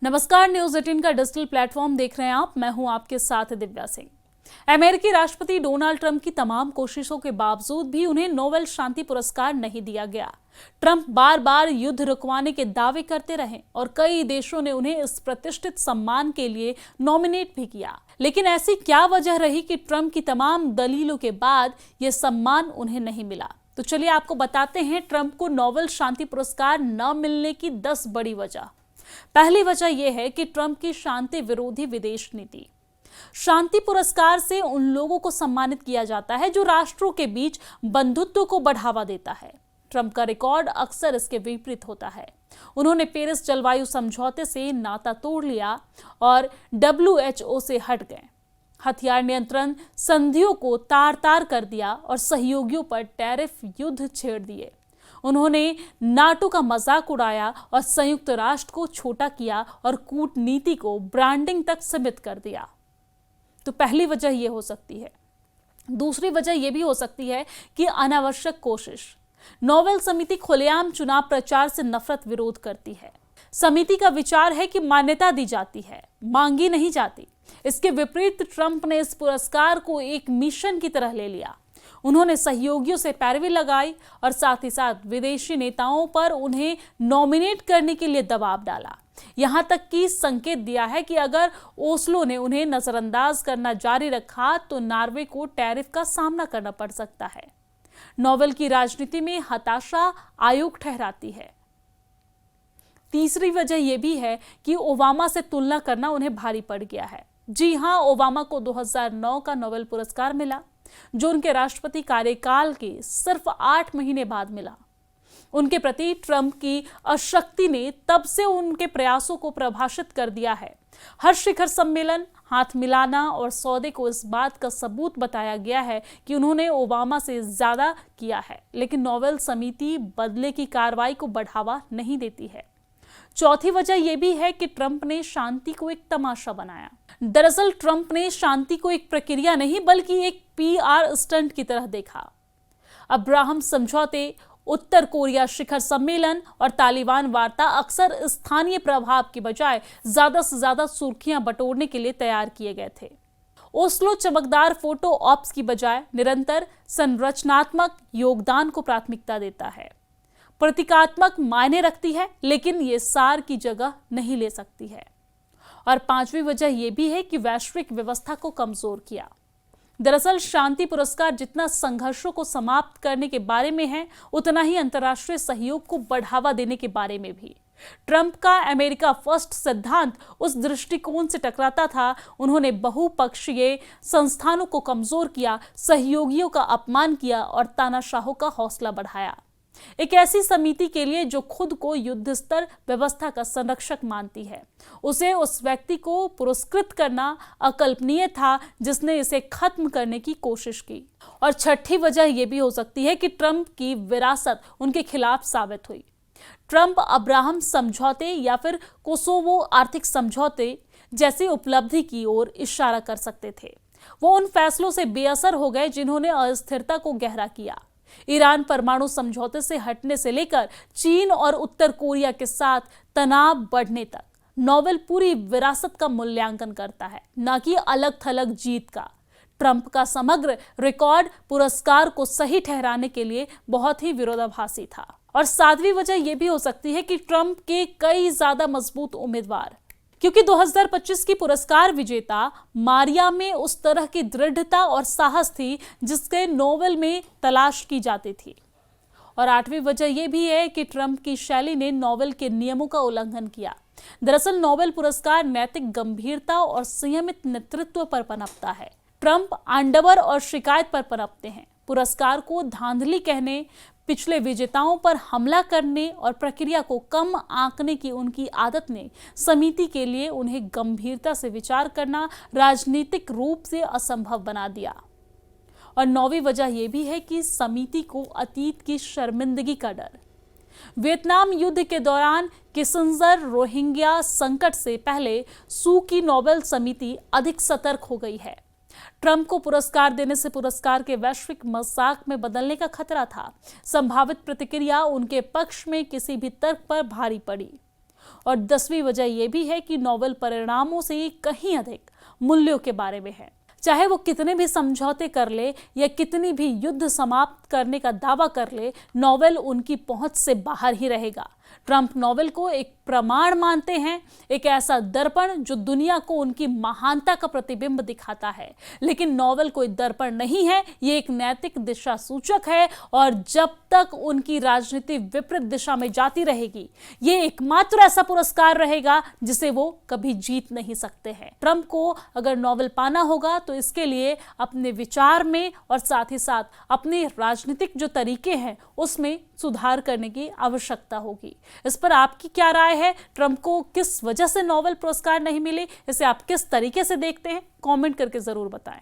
नमस्कार, न्यूज 18 का digital platform देख रहे हैं आप। मैं हूं आपके साथ दिव्या सिंह। अमेरिकी राष्ट्रपति डोनाल्ड ट्रंप की तमाम कोशिशों के बावजूद भी उन्हें नोबेल शांति पुरस्कार नहीं दिया गया। ट्रंप बार बार युद्ध रुकवाने के दावे करते रहे और कई देशों ने उन्हें इस प्रतिष्ठित सम्मान के लिए नॉमिनेट भी किया। लेकिन ऐसी क्या वजह रही कि ट्रंप की तमाम दलीलों के बाद यह सम्मान उन्हें नहीं मिला? तो चलिए आपको बताते हैं ट्रंप को नोबेल शांति पुरस्कार न मिलने की 10 बड़ी वजह। पहली वजह यह है कि ट्रंप की शांति विरोधी विदेश नीति। शांति पुरस्कार से उन लोगों को सम्मानित किया जाता है जो राष्ट्रों के बीच बंधुत्व को बढ़ावा देता है। ट्रंप का रिकॉर्ड अक्सर इसके विपरीत होता है। उन्होंने पेरिस जलवायु समझौते से नाता तोड़ लिया और WHO से हट गए, हथियार नियंत्रण संधियों को तार तार कर दिया और सहयोगियों पर टैरिफ युद्ध छेड़ दिए। उन्होंने नाटो का मजाक उड़ाया और संयुक्त राष्ट्र को छोटा किया और कूटनीति को ब्रांडिंग तक सीमित कर दिया। तो पहली वजह यह हो सकती है। दूसरी वजह यह भी हो सकती है कि अनावश्यक कोशिश। नोबेल समिति खुलेआम चुनाव प्रचार से नफरत विरोध करती है। समिति का विचार है कि मान्यता दी जाती है, मांगी नहीं जाती। इसके विपरीत ट्रंप ने इस पुरस्कार को एक मिशन की तरह ले लिया। उन्होंने सहयोगियों से पैरवी लगाई और साथ ही साथ विदेशी नेताओं पर उन्हें नॉमिनेट करने के लिए दबाव डाला। यहां तक कि संकेत दिया है कि अगर ओस्लो ने उन्हें नजरअंदाज करना जारी रखा तो नॉर्वे को टैरिफ का सामना करना पड़ सकता है। नोबेल की राजनीति में हताशा आयोग ठहराती है। तीसरी वजह यह भी है कि ओबामा से तुलना करना उन्हें भारी पड़ गया है। जी हां, ओबामा को 2009 का नोबेल पुरस्कार मिला, जो उनके राष्ट्रपति कार्यकाल के सिर्फ 8 महीने बाद मिला। उनके प्रति ट्रंप की अशक्ति ने तब से उनके प्रयासों को परिभाषित कर दिया है। हर शिखर सम्मेलन, हाथ मिलाना और सौदे को इस बात का सबूत बताया गया है कि उन्होंने ओबामा से ज्यादा किया है। लेकिन नोबेल समिति बदले की कार्रवाई को बढ़ावा नहीं देती है। चौथी वजह यह भी है कि ट्रंप ने शांति को एक तमाशा बनाया। दरअसल ट्रंप ने शांति को एक प्रक्रिया नहीं बल्कि एक PR स्टंट की तरह देखा। अब्राहम समझौते, उत्तर कोरिया शिखर सम्मेलन और तालिबान वार्ता अक्सर स्थानीय प्रभाव की बजाय ज्यादा से ज्यादा सुर्खियां बटोरने के लिए तैयार किए गए थे। ओस्लो चमकदार फोटो ऑप्स की बजाय निरंतर संरचनात्मक योगदान को प्राथमिकता देता है। प्रतीकात्मक मायने रखती है, लेकिन ये सार की जगह नहीं ले सकती है। और पांचवी वजह यह भी है कि वैश्विक व्यवस्था को कमजोर किया। दरअसल शांति पुरस्कार जितना संघर्षों को समाप्त करने के बारे में है, उतना ही अंतर्राष्ट्रीय सहयोग को बढ़ावा देने के बारे में भी। ट्रंप का अमेरिका फर्स्ट सिद्धांत उस दृष्टिकोण से टकराता था। उन्होंने बहुपक्षीय संस्थानों को कमजोर किया, सहयोगियों का अपमान किया और तानाशाहों का हौसला बढ़ाया। एक ऐसी समिति के लिए जो खुद को युद्ध स्तर व्यवस्था का संरक्षक मानती है, उसे उस व्यक्ति को पुरस्कृत करना अकल्पनीय था जिसने इसे खत्म करने की कोशिश की। और छठी वजह यह भी हो सकती है कि ट्रंप की विरासत उनके खिलाफ साबित हुई। ट्रंप अब्राहम समझौते या फिर कोसोवो आर्थिक समझौते जैसी उपलब्धि की ओर इशारा कर सकते थे। वो उन फैसलों से बेअसर हो गए जिन्होंने अस्थिरता को गहरा किया। ईरान परमाणु समझौते से हटने से लेकर चीन और उत्तर कोरिया के साथ तनाव बढ़ने तक, नोबेल पूरी विरासत का मूल्यांकन करता है, न कि अलग थलग जीत का। ट्रंप का समग्र रिकॉर्ड पुरस्कार को सही ठहराने के लिए बहुत ही विरोधाभासी था। और सातवीं वजह यह भी हो सकती है कि ट्रंप के कई ज्यादा मजबूत उम्मीदवार, क्योंकि 2025 की पुरस्कार विजेता मारिया में उस तरह की दृढ़ता और साहस थी जिसके नोबेल में तलाश की जाती थी। और आठवीं वजह यह भी है कि ट्रंप की शैली ने नोबेल के नियमों का उल्लंघन किया। दरअसल नोबेल पुरस्कार नैतिक गंभीरता और संयमित नेतृत्व पर पनपता है। ट्रंप आंडवर और शिकायत पर पनपते हैं। पुरस्कार को धांधली कहने, पिछले विजेताओं पर हमला करने और प्रक्रिया को कम आंकने की उनकी आदत ने समिति के लिए उन्हें गंभीरता से विचार करना राजनीतिक रूप से असंभव बना दिया। और नौवीं वजह यह भी है कि समिति को अतीत की शर्मिंदगी का डर। वियतनाम युद्ध के दौरान किसिंजर रोहिंग्या संकट से पहले सू की नोबेल समिति अधिक सतर्क हो गई है। ट्रंप को पुरस्कार देने से पुरस्कार के वैश्विक मजाक में बदलने का खतरा था। संभावित प्रतिक्रिया उनके पक्ष में किसी भी तर्क पर भारी पड़ी। और 10वीं वजह यह भी है कि नॉवेल परिणामों से कहीं अधिक मूल्यों के बारे में है। चाहे वो कितने भी समझौते कर ले या कितनी भी युद्ध समाप्त करने का दावा कर ले, नॉवेल उनकी पहुंच से बाहर ही रहेगा। ट्रंप नॉवेल को एक प्रमाण मानते हैं, एक ऐसा दर्पण जो दुनिया को उनकी महानता का प्रतिबिंब दिखाता है। लेकिन नॉवेल कोई दर्पण नहीं है, ये एक नैतिक दिशा सूचक है, और जब तक उनकी राजनीति विपरीत दिशा में जाती रहेगी, ये एकमात्र ऐसा पुरस्कार रहेगा जिसे वो कभी जीत नहीं सकते हैं। ट्रंप को अगर नॉवेल पाना होगा तो इसके लिए अपने विचार में और साथ ही साथ अपने राजनीतिक जो तरीके हैं उसमें सुधार करने की आवश्यकता होगी। इस पर आपकी क्या राय है? ट्रंप को किस वजह से नोबेल पुरस्कार नहीं मिले, इसे आप किस तरीके से देखते हैं? कमेंट करके जरूर बताएं।